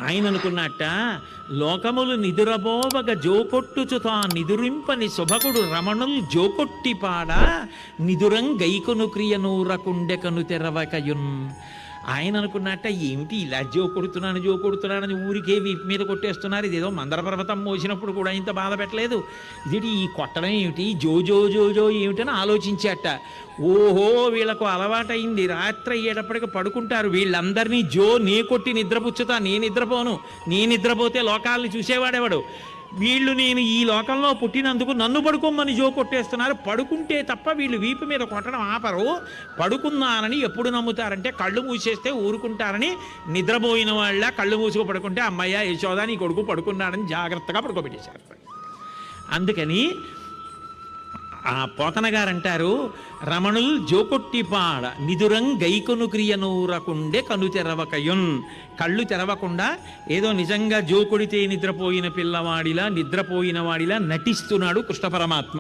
ఆయన అనుకున్నట్ట, లోకములు నిదురబోవగ జోకొట్టుచు తా నిదురింపని శుభకుడు రమణుల్ జోకొట్టిపాడ నిదురం గైకొను క్రియనూరకుండెకను తెరవకయున్. ఆయన అనుకున్నట్ట, ఏమిటి ఇలా జోకొడుతున్నానని ఊరికే వీపు మీద కొట్టేస్తున్నారు, ఇదేదో మందర పర్వతం మోసినప్పుడు కూడా ఇంత బాధ పెట్టలేదు, ఇది ఈ కొట్టడం ఏమిటి, జో జో జో జో ఏమిటని ఆలోచించాట. ఓహో, వీళ్ళకు అలవాటైంది, రాత్రి అయ్యేటప్పటికి పడుకుంటారు, వీళ్ళందరినీ జో నే కొట్టి నిద్రపుచ్చుతా, నేను నిద్రపోను, నేను నిద్రపోతే లోకాలని చూసేవాడెవడు, వీళ్ళు నేను ఈ లోకంలో పుట్టినందుకు నన్ను పడుకోమని జో కొట్టేస్తున్నారు, పడుకుంటే తప్ప వీళ్ళు వీపు మీద కొట్టడం ఆపరు, పడుకున్నానని ఎప్పుడు నమ్ముతారంటే కళ్ళు మూసేస్తే ఊరుకుంటారని, నిద్రపోయిన వాళ్ళ కళ్ళు మూసుకు పడుకుంటే అమ్మయ్య యశోదా నీ కొడుకు పడుకున్నాడని జాగ్రత్తగా పడుకోబెట్టేశారు. అందుకని ఆ పోతన గారంటారు, రమణుల్ జోకొట్టిపాడ నిదురం గైకొను క్రియనూరకుండే కను తెరవకయున్. కళ్ళు తెరవకుండా ఏదో నిజంగా జోకొడితే నిద్రపోయిన పిల్లవాడిలా నిద్రపోయిన వాడిలా నటిస్తున్నాడు కృష్ణ పరమాత్మ.